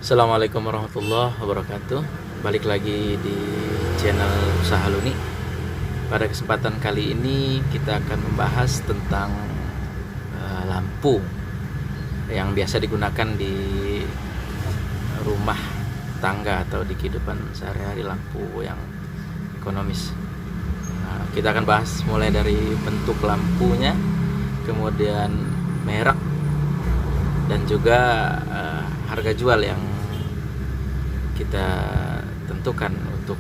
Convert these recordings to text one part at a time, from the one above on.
Assalamualaikum warahmatullahi wabarakatuh. Balik lagi di channel Usaha Luni. Pada kesempatan kali ini kita akan membahas tentang lampu yang biasa digunakan di rumah tangga atau di kehidupan sehari-hari, lampu yang ekonomis. Kita akan bahas mulai dari bentuk lampunya, kemudian merek, dan juga harga jual yang kita tentukan untuk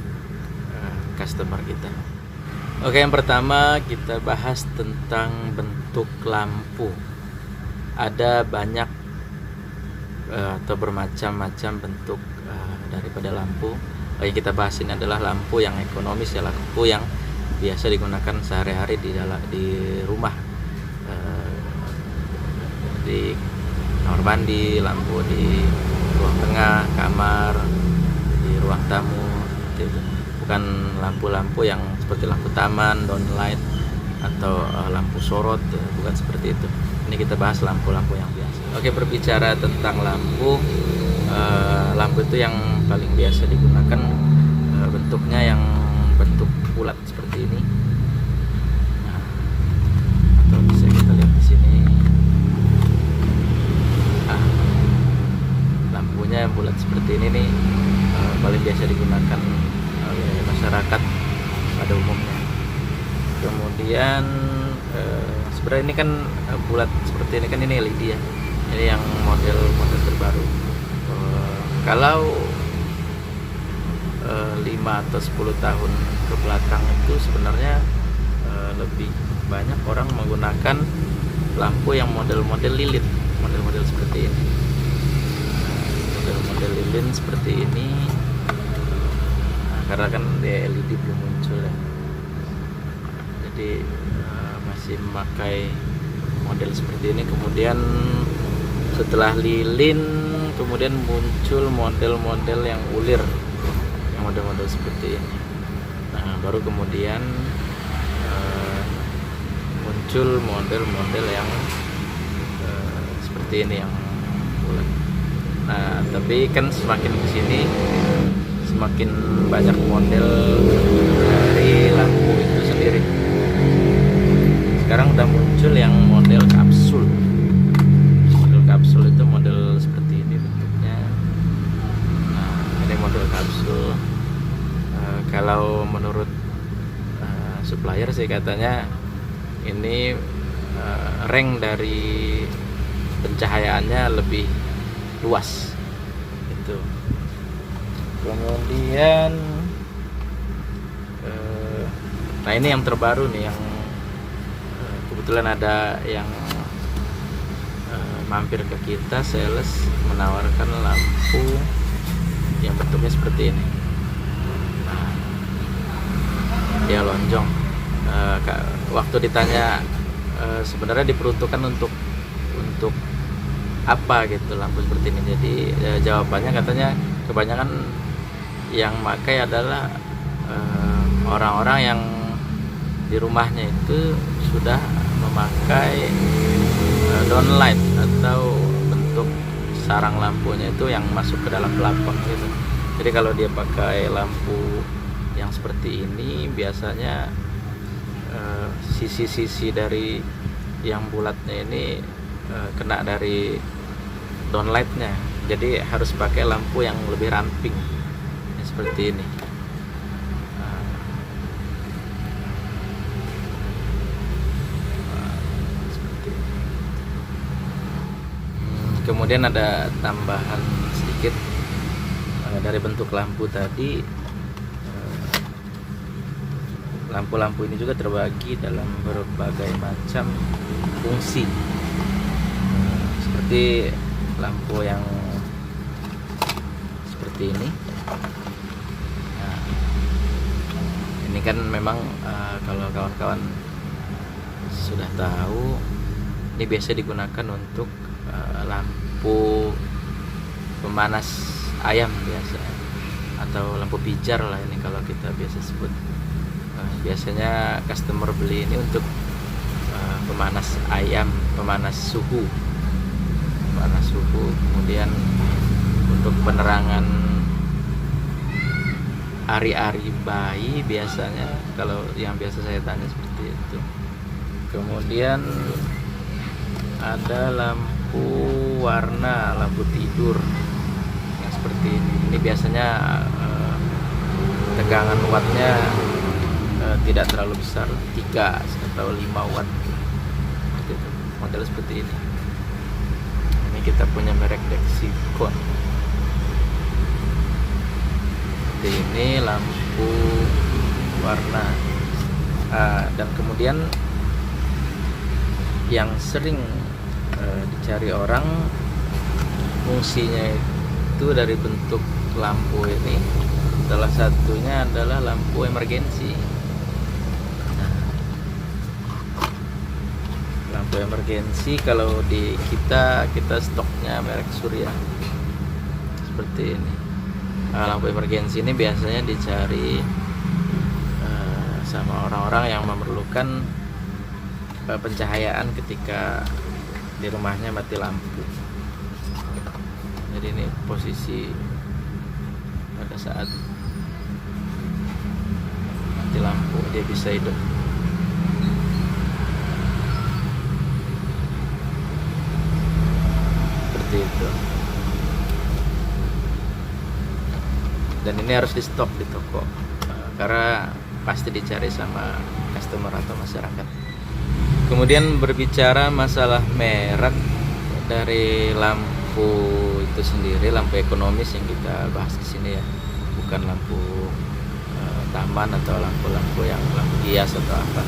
customer kita. Oke, yang pertama kita bahas tentang bentuk lampu. Ada banyak atau bermacam-macam bentuk daripada lampu. Yang kita bahas ini adalah lampu yang ekonomis, ya, lampu yang biasa digunakan sehari-hari di rumah, di kamar mandi, lampu di ruang tengah kamar, di ruang tamu, itu bukan lampu-lampu yang seperti lampu taman, downlight, atau lampu sorot, bukan seperti itu. Ini kita bahas lampu-lampu yang biasa. Oke, berbicara tentang lampu, lampu itu yang paling biasa digunakan bentuknya yang bentuk bulat seperti ini. Atau bisa kita lihat di sini. Lampunya yang bulat seperti ini nih paling biasa digunakan oleh masyarakat pada umumnya. Kemudian sebenarnya ini kan bulat seperti ini kan, ini LED ya. Ini yang model terbaru. Kalau 5 atau 10 tahun ke belakang itu sebenarnya lebih banyak orang menggunakan lampu yang model-model lilin, model-model seperti ini. Model lilin seperti ini, karena kan LED belum muncul ya, jadi masih memakai model seperti ini. Kemudian setelah lilin, kemudian muncul model-model yang ulir, yang model-model seperti ini. Nah, baru kemudian muncul model-model yang seperti ini, yang bulat. Nah, tapi kan semakin kesini semakin banyak model dari lampu itu sendiri. Sekarang udah muncul yang model kapsul. Model kapsul itu model seperti ini bentuknya. Nah, ini model kapsul. Kalau menurut supplier sih katanya ini range dari pencahayaannya lebih luas itu. Kemudian nah ini yang terbaru nih, yang kebetulan ada yang mampir ke kita, sales menawarkan lampu yang bentuknya seperti ini. Nah, dia lonjong. Waktu ditanya sebenarnya diperuntukkan untuk apa gitu lampu seperti ini, jadi jawabannya katanya kebanyakan yang pakai adalah orang-orang yang di rumahnya itu sudah memakai downlight atau bentuk sarang lampunya itu yang masuk ke dalam plafon gitu. Jadi kalau dia pakai lampu yang seperti ini, biasanya sisi-sisi dari yang bulatnya ini kena dari downlightnya, jadi harus pakai lampu yang lebih ramping ya, seperti ini. Seperti ini. Kemudian ada tambahan sedikit dari bentuk lampu tadi. Lampu-lampu ini juga terbagi dalam berbagai macam fungsi, seperti lampu yang seperti ini. Nah, ini kan memang kalau kawan-kawan sudah tahu, ini biasa digunakan untuk lampu pemanas ayam biasa, atau lampu pijar lah ini kalau kita biasa sebut. Biasanya customer beli ini untuk pemanas ayam, pemanas suhu, kemudian untuk penerangan ari-ari bayi biasanya, kalau yang biasa saya tanya seperti itu. Kemudian ada lampu warna, lampu tidur yang seperti ini. Ini biasanya tegangan wattnya tidak terlalu besar, 3 atau 5 watt seperti itu. Model seperti ini. Ini kita punya merek Dexicon. Seperti ini lampu warna. Dan kemudian yang sering dicari orang, fungsinya itu dari bentuk lampu ini, salah satunya adalah lampu emergensi. Lampu emergensi kalau di kita stoknya merek Surya seperti ini. Lampu emergensi ini biasanya dicari sama orang-orang yang memerlukan pencahayaan ketika di rumahnya mati lampu. Jadi ini posisi pada saat mati lampu dia bisa hidup. Seperti itu. Dan ini harus di stok di toko karena pasti dicari sama customer atau masyarakat. Kemudian berbicara masalah merek dari lampu itu sendiri, lampu ekonomis yang kita bahas di sini ya, bukan lampu taman atau lampu-lampu yang lampu hias atau apa,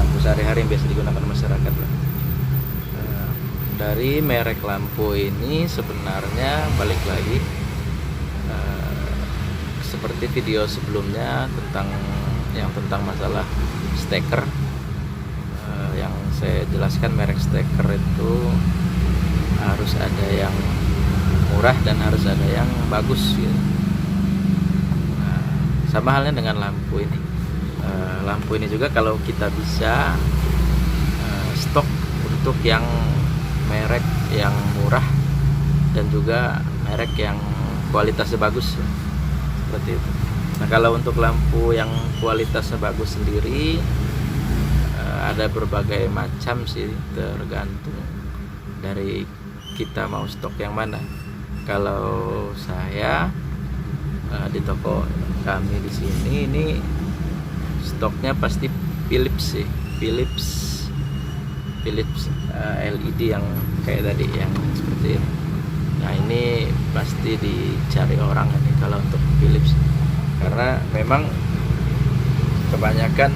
lampu sehari-hari yang biasa digunakan masyarakat lah. Dari merek lampu ini sebenarnya balik lagi seperti video sebelumnya tentang masalah steker, yang saya jelaskan merek steker itu harus ada yang murah dan harus ada yang bagus gitu. Sama halnya dengan lampu ini. Lampu ini juga kalau kita bisa stok untuk yang merek yang murah dan juga merek yang kualitasnya bagus seperti itu. Nah, kalau untuk lampu yang kualitasnya bagus sendiri ada berbagai macam sih, tergantung dari kita mau stok yang mana. Kalau saya di toko kami di sini ini stoknya pasti Philips sih, Philips LED yang kayak tadi yang seperti ini. Nah ini pasti dicari orang ini kalau untuk Philips, karena memang kebanyakan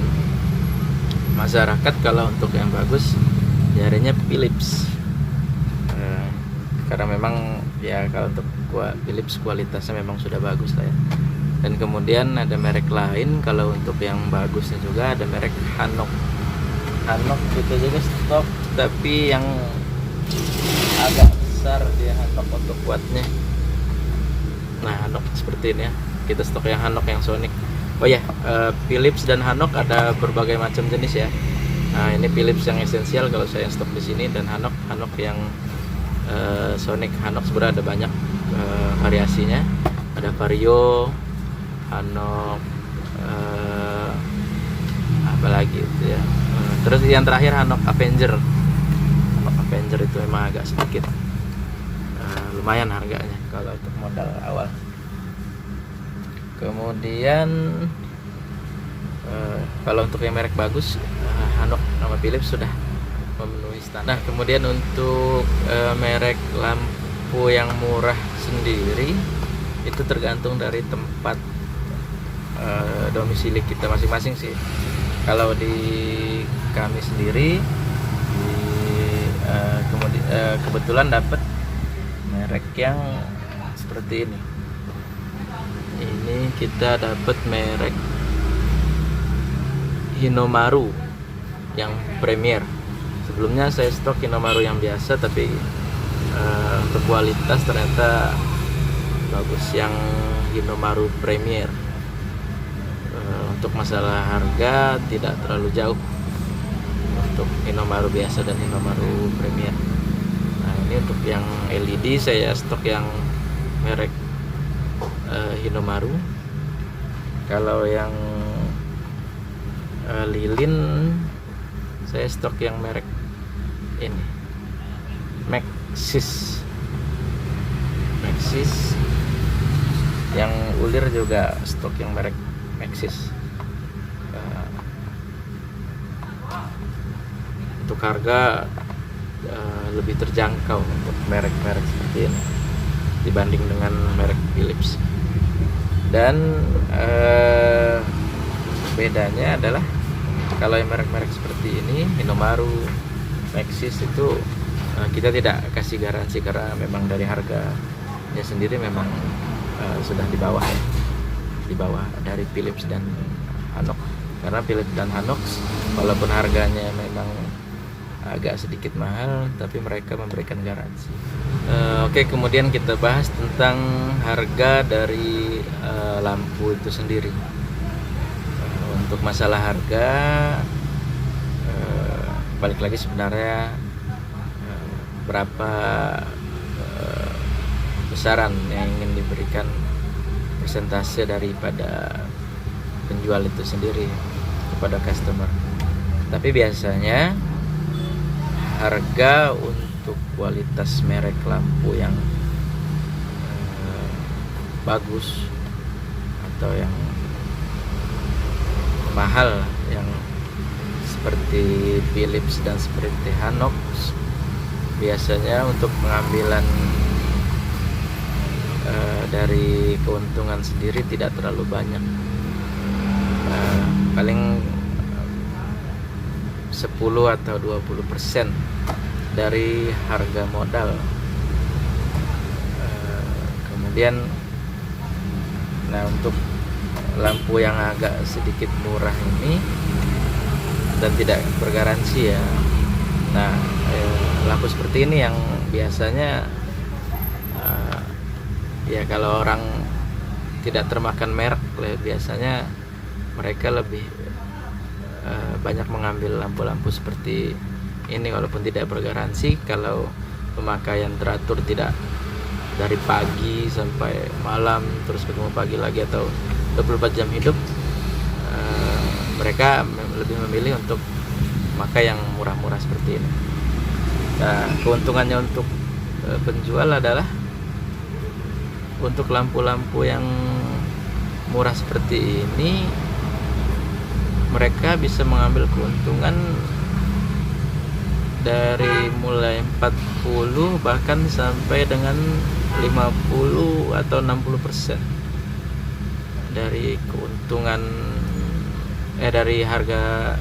masyarakat kalau untuk yang bagus nyarinya Philips, karena memang ya kalau untuk Philips kualitasnya memang sudah bagus lah ya. Dan kemudian ada merek lain kalau untuk yang bagusnya juga ada merek Hanok itu juga stok, tapi yang agak besar dia Hanok untuk wattnya. Nah Hanok seperti ini ya, kita stok yang Hanok yang Sonic. Oh ya, Philips dan Hanok ada berbagai macam jenis ya. Nah ini Philips yang esensial kalau saya stok di sini, dan Hanok yang Sonic. Hanok sebenarnya ada banyak variasinya, ada Vario, Hanok, apalagi itu ya. Terus yang terakhir Hanok Avenger itu memang agak sedikit lumayan harganya kalau untuk modal awal. Kemudian kalau untuk yang merek bagus, Hanok sama Philips sudah memenuhi standar. Nah kemudian untuk merek lampu yang murah sendiri itu tergantung dari tempat domisili kita masing-masing sih. Kalau di kami sendiri kebetulan dapat merek yang seperti ini. Ini kita dapat merek Hinomaru yang Premier. Sebelumnya saya stok Hinomaru yang biasa, tapi untuk kualitas ternyata bagus yang Hinomaru Premier. Untuk masalah harga tidak terlalu jauh untuk Hinomaru biasa dan Hinomaru Premier. Nah ini untuk yang LED saya stok yang merek Hinomaru. Kalau yang lilin saya stok yang merek ini Maxxis. Yang ulir juga stok yang merek Maxxis. Untuk harga lebih terjangkau untuk merek-merek seperti ini dibanding dengan merek Philips. Dan bedanya adalah kalau yang merek-merek seperti ini, Hinomaru, Maxxis, itu kita tidak kasih garansi karena memang dari harganya sendiri memang sudah di bawah dari Philips dan Hanox. Karena Philips dan Hanox walaupun harganya memang agak sedikit mahal, tapi mereka memberikan garansi. Oke, kemudian kita bahas tentang harga dari lampu itu sendiri. Untuk masalah harga, balik lagi sebenarnya berapa besaran yang ingin diberikan persentase daripada penjual itu sendiri kepada customer. Tapi biasanya harga untuk kualitas merek lampu yang bagus atau yang mahal, yang seperti Philips dan seperti Hanox, biasanya untuk pengambilan dari keuntungan sendiri tidak terlalu banyak, paling 10 atau 20% dari harga modal. Kemudian untuk lampu yang agak sedikit murah ini dan tidak bergaransi ya. Lampu seperti ini yang biasanya ya kalau orang tidak termakan merek, biasanya mereka lebih banyak mengambil lampu-lampu seperti ini walaupun tidak bergaransi. Kalau pemakaian teratur, tidak dari pagi sampai malam terus ketemu pagi lagi atau 24 jam hidup, mereka lebih memilih untuk memakai yang murah-murah seperti ini. Keuntungannya untuk penjual adalah untuk lampu-lampu yang murah seperti ini, mereka bisa mengambil keuntungan dari mulai 40 bahkan sampai dengan 50 atau 60% dari keuntungan dari harga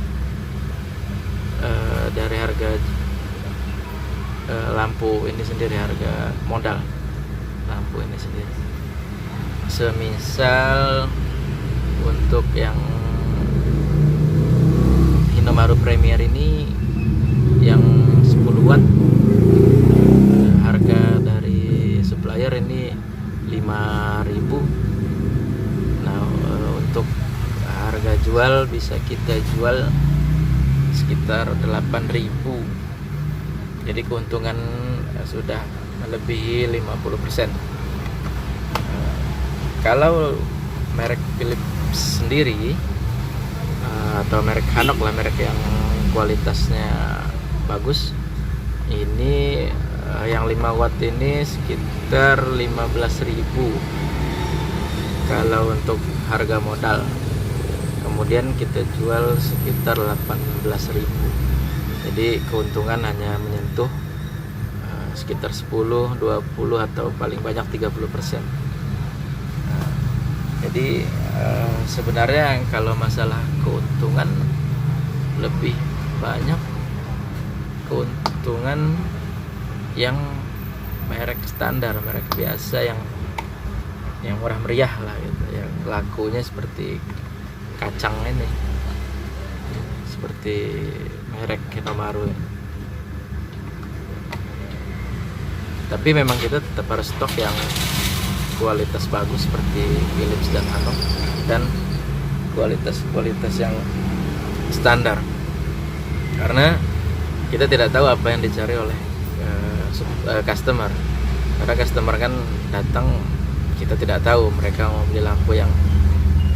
lampu ini sendiri, harga modal lampu ini sendiri. Semisal untuk yang Hinomaru Premier ini yang 10 watt, harga dari supplier ini 5.000. Untuk harga jual bisa kita jual sekitar 8.000. Jadi keuntungan sudah melebihi 50%. Kalau merek Philips sendiri atau merek Hanox lah, merek yang kualitasnya bagus, ini yang 5 watt ini sekitar 15.000 kalau untuk harga modal. Kemudian kita jual sekitar 18.000. Jadi keuntungan hanya menyentuh sekitar 10, 20 atau paling banyak 30%. Jadi sebenarnya kalau masalah keuntungan, lebih banyak keuntungan yang merek standar, merek biasa, yang murah meriah lah gitu, yang lakunya seperti kacang ini, seperti merek Hinomaru. Tapi memang kita tetap harus stok yang kualitas bagus seperti Philips dan Hanox, dan kualitas yang standar, karena kita tidak tahu apa yang dicari oleh customer. Karena customer kan datang, kita tidak tahu mereka mau beli lampu yang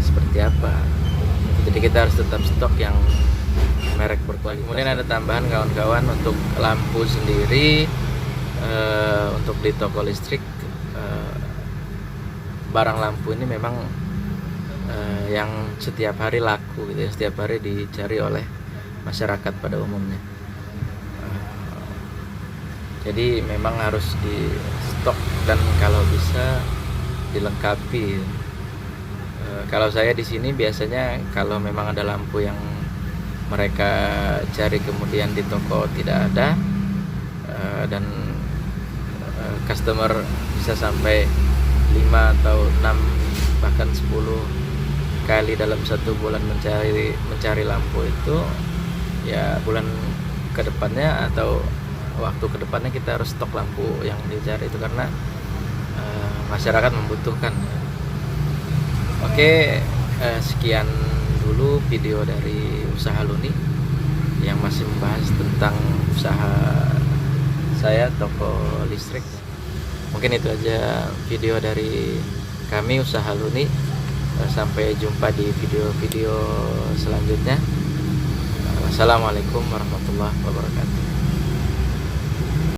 seperti apa. Jadi kita harus tetap stok yang merek berkualitas. Kemudian ada tambahan kawan-kawan untuk lampu sendiri, untuk di toko listrik, barang lampu ini memang yang setiap hari laku gitu ya, setiap hari dicari oleh masyarakat pada umumnya. Jadi memang harus di stok dan kalau bisa dilengkapi. Kalau saya di sini biasanya kalau memang ada lampu yang mereka cari kemudian di toko tidak ada, dan customer bisa sampai 5 atau 6 bahkan 10 kali dalam satu bulan mencari lampu itu, ya bulan kedepannya atau waktu kedepannya kita harus stok lampu yang dicari itu karena masyarakat membutuhkan. Oke, sekian dulu video dari Usaha Luni yang masih membahas tentang usaha saya, toko listrik. Mungkin itu aja video dari kami Usaha Luni. Sampai jumpa di video-video selanjutnya. Wassalamualaikum warahmatullahi wabarakatuh.